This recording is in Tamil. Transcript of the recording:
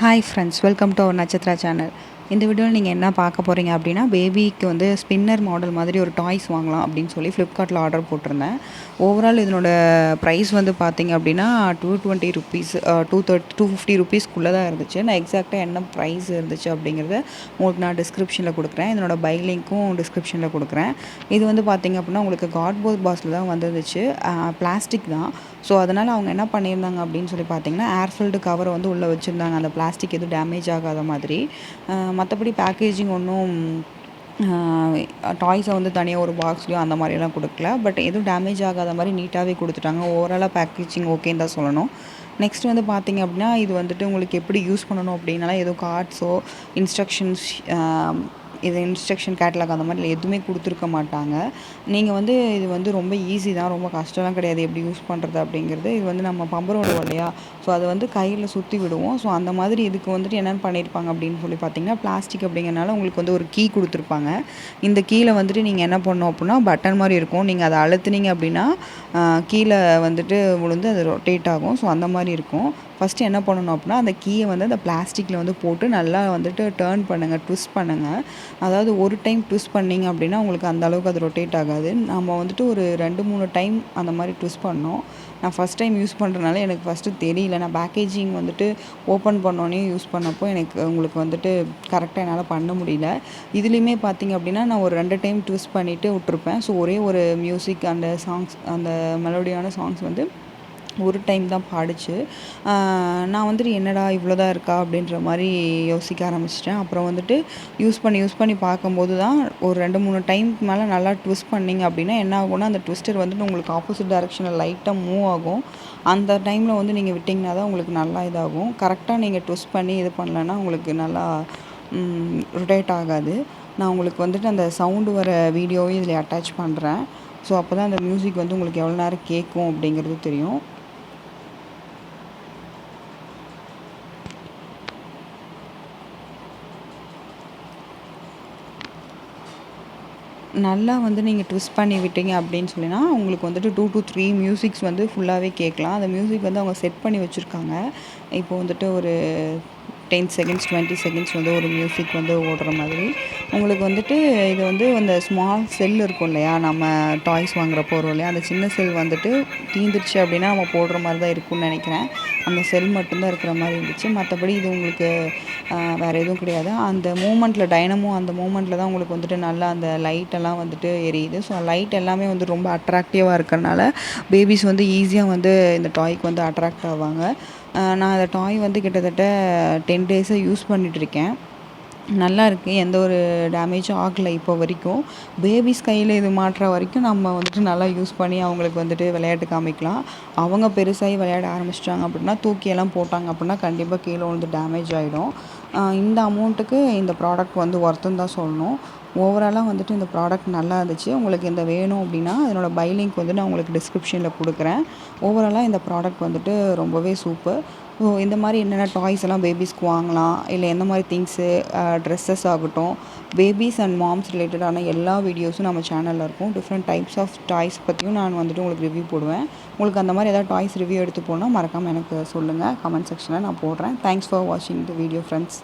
Hi friends, welcome to our Natchathira channel. இந்த வீடியோவில் நீங்கள் என்ன பார்க்க போகிறீங்க அப்படின்னா, பேபிக்கு வந்து ஸ்பின்னர் மாடல் மாதிரி ஒரு டாய்ஸ் வாங்கலாம் அப்படின்னு சொல்லி ஃப்ளிப்கார்ட்டில் ஆர்டர் போட்டிருந்தேன். ஓவரால் இதனோட ப்ரைஸ் வந்து பார்த்தீங்க அப்படின்னா ₹220 ₹250 தான் இருந்துச்சு. நான் எக்ஸாக்டாக என்ன ப்ரைஸ் இருந்துச்சு அப்படிங்கிறத உங்களுக்கு நான் டிஸ்கிரிப்ஷனில் கொடுக்குறேன். இதனோட பை லிங்க்கும் டிஸ்கிரிப்ஷனில் கொடுக்குறேன். இது வந்து பார்த்தீங்க அப்படின்னா உங்களுக்கு கார்ட்போர்ட் பாக்ஸில் தான் வந்துருந்துச்சு. பிளாஸ்டிக் தான். ஸோ அதனால் அவங்க என்ன பண்ணியிருந்தாங்க அப்படின்னு சொல்லி பார்த்தீங்கன்னா, ஏர் ஃபில்டு கவரை வந்து உள்ளே வச்சுருந்தாங்க, அந்த பிளாஸ்டிக் எதுவும் டேமேஜ் ஆகாத மாதிரி. மற்றபடி பேக்கேஜிங் ஒன்றும் டாய்ஸை வந்து தனியாக ஒரு பாக்ஸ்லையோ அந்த மாதிரியெல்லாம் கொடுக்கல. பட் எதுவும் டேமேஜ் ஆகாத மாதிரி நீட்டாகவே கொடுத்துட்டாங்க. ஓவராலாக பேக்கேஜிங் ஓகேன்னு தான் சொல்லணும். நெக்ஸ்ட் வந்து பார்த்திங்க அப்படின்னா, இது வந்துட்டு உங்களுக்கு எப்படி யூஸ் பண்ணணும் அப்படின்னாலாம் எதுவும் கார்ட்ஸோ இன்ஸ்ட்ரக்ஷன்ஸ் இது இன்ஸ்ட்ரக்ஷன் கேட்டலாக் அந்த மாதிரி எதுவுமே கொடுத்துருக்க மாட்டாங்க. நீங்கள் வந்து இது வந்து ரொம்ப ஈஸி தான், ரொம்ப கஷ்டம்லாம் கிடையாது எப்படி யூஸ் பண்ணுறது அப்படிங்கிறது. இது வந்து நம்ம பம்பரம் விடுவோம் இல்லையா, ஸோ அதை வந்து கையில் சுற்றி விடுவோம். ஸோ அந்த மாதிரி இதுக்கு வந்துட்டு என்னென்னு பண்ணியிருப்பாங்க அப்படின்னு சொல்லி பார்த்தீங்கன்னா, பிளாஸ்டிக் அப்படிங்கிறனால உங்களுக்கு வந்து ஒரு கீ கொடுத்துருப்பாங்க. இந்த கீழே வந்துட்டு நீங்கள் என்ன பண்ணணும் அப்படின்னா, பட்டன் மாதிரி இருக்கும். நீங்கள் அதை அழுத்துனீங்க அப்படின்னா கீழே வந்துட்டு விழுந்து அது ரொட்டேட் ஆகும். ஸோ அந்த மாதிரி இருக்கும். ஃபஸ்ட்டு என்ன பண்ணணும் அப்படின்னா, அந்த கீயை வந்து அந்த பிளாஸ்டிக்கில் வந்து போட்டு நல்லா வந்துட்டு டர்ன் பண்ணுங்கள், ட்விஸ்ட் பண்ணுங்கள். அதாவது ஒரு டைம் ட்விஸ்ட் பண்ணிங்க அப்படின்னா உங்களுக்கு அந்த அளவுக்கு அது ரொட்டேட் ஆகாது. நம்ம வந்துட்டு ஒரு 2, 3 டைம் அந்த மாதிரி ட்விஸ்ட் பண்ணோம். நான் ஃபஸ்ட் டைம் யூஸ் பண்ணுறதுனால எனக்கு ஃபஸ்ட்டு தெரியல. நான் பேக்கேஜிங் வந்துட்டு ஓப்பன் பண்ணோன்னே யூஸ் பண்ணப்போ உங்களுக்கு வந்துட்டு கரெக்டாக என்னால் பண்ண முடியல. இதுலேயுமே பார்த்திங்க அப்படின்னா நான் ஒரு 2 டைம் ட்விஸ்ட் பண்ணிவிட்டு விட்ருப்பேன். ஸோ ஒரே ஒரு மியூசிக் அந்த சாங்ஸ், அந்த மெலோடியான சாங்ஸ் வந்து ஒரு டைம் தான் பாடுச்சு. நான் வந்துட்டு என்னடா இவ்வளோ தான் இருக்கா அப்படின்ற மாதிரி யோசிக்க ஆரம்பிச்சிட்டேன். அப்புறம் வந்துட்டு யூஸ் பண்ணி பார்க்கும்போது தான் ஒரு 2, 3 டைம்க்கு மேலே நல்லா ட்விஸ்ட் பண்ணிங்க அப்படின்னா என்ன ஆகும்னா, அந்த ட்விஸ்டர் வந்துட்டு உங்களுக்கு ஆப்போசிட் டைரெக்ஷனில் லைட்டாக மூவ் ஆகும். அந்த டைமில் வந்து நீங்கள் விட்டிங்கன்னா தான் உங்களுக்கு நல்லா இதாகும். கரெக்டாக நீங்கள் ட்விஸ்ட் பண்ணி இது பண்ணலன்னா உங்களுக்கு நல்லா ரொட்டேட் ஆகாது. நான் உங்களுக்கு வந்துட்டு அந்த சவுண்டு வர வீடியோவையும் இதில் அட்டாச் பண்ணுறேன். ஸோ அப்போ தான் அந்த மியூசிக் வந்து உங்களுக்கு எவ்வளோ நேரம் கேட்கும் அப்படிங்கிறது தெரியும். நல்லா வந்து நீங்கள் ட்விஸ்ட் பண்ணி விட்டீங்க அப்படின்னு சொல்லினா, உங்களுக்கு வந்துட்டு 2 to 3 மியூசிக்ஸ் வந்து ஃபுல்லாகவே கேட்கலாம். அந்த மியூசிக் வந்து அவங்க செட் பண்ணி வச்சுருக்காங்க. இப்போ வந்துட்டு ஒரு 10 செகண்ட்ஸ் 20 செகண்ட்ஸ் வந்து ஒரு மியூசிக் வந்து ஓடுற மாதிரி. உங்களுக்கு வந்துட்டு இது வந்து அந்த ஸ்மால் செல் இருக்கும் இல்லையா, நம்ம டாய்ஸ் வாங்குறப்போ வரும் இல்லையா, அந்த சின்ன செல் வந்துட்டு தீந்துருச்சு அப்படின்னா நம்ம போடுற மாதிரி தான் இருக்கும்னு நினைக்கிறேன். அந்த செல் மட்டும்தான் இருக்கிற மாதிரி இருந்துச்சு. மற்றபடி இது உங்களுக்கு வேறு எதுவும் கிடையாது. அந்த மூமெண்ட்டில் டைனமோ அந்த மூமெண்ட்டில் தான் உங்களுக்கு வந்துட்டு நல்லா அந்த லைட்டெல்லாம் வந்துட்டு எரியுது. ஸோ லைட் எல்லாமே வந்து ரொம்ப அட்ராக்டிவாக இருக்கிறனால பேபிஸ் வந்து ஈஸியாக வந்து இந்த டாய்க்கு வந்து அட்ராக்ட் ஆவாங்க. நான் அந்த டாய் வந்து கிட்டத்தட்ட 10 டேஸாக யூஸ் பண்ணிகிட்ருக்கேன். நல்லா இருக்குது. எந்த ஒரு டேமேஜும் ஆகலை இப்போ வரைக்கும். பேபிஸ் கையில் இது மாட்டுற வரைக்கும் நம்ம வந்துட்டு நல்லா யூஸ் பண்ணி அவங்களுக்கு வந்துட்டு விளையாட்டு காமிக்கலாம். அவங்க பெருசாகி விளையாட ஆரம்பிச்சிட்டாங்க அப்படின்னா, தூக்கியெல்லாம் போட்டாங்க அப்படின்னா கண்டிப்பாக கீழே விழுந்து டேமேஜ் ஆகிடும். இந்த அமௌண்ட்டுக்கு இந்த ப்ராடக்ட் வந்து ஒர்த்துன்னு தான் சொல்லணும். ஓவராலாக வந்துட்டு இந்த ப்ராடக்ட் நல்லா இருந்துச்சு. உங்களுக்கு இந்த வேணும் அப்படின்னா அதனோட பை லிங்க் வந்து நான் உங்களுக்கு டிஸ்கிரிப்ஷனில் கொடுக்குறேன். ஓவராலாக இந்த ப்ராடக்ட் வந்துட்டு ரொம்பவே சூப்பர். ஸோ இந்த மாதிரி என்னென்ன டாய்ஸ் எல்லாம் பேபிஸ்க்கு வாங்கலாம், இல்லை எந்த மாதிரி திங்ஸு ட்ரெஸ்ஸஸ் ஆகட்டும், பேபிஸ் அண்ட் மாம்ஸ் ரிலேட்டடான எல்லா வீடியோஸும் நம்ம சேனலில் இருக்கும். டிஃப்ரெண்ட் டைப்ஸ் ஆஃப் டாய்ஸ் பற்றியும் நான் வந்துட்டு உங்களுக்கு ரிவ்யூ போடுவேன். உங்களுக்கு அந்த மாதிரி ஏதாவது டாய்ஸ் ரிவ்யூ எடுத்து போனால் மறக்காமல் எனக்கு சொல்லுங்கள். கமெண்ட் செக்ஷனில் நான் போடுறேன். தேங்க்ஸ் ஃபார் வாட்சிங் த வீடியோ ஃப்ரெண்ட்ஸ்.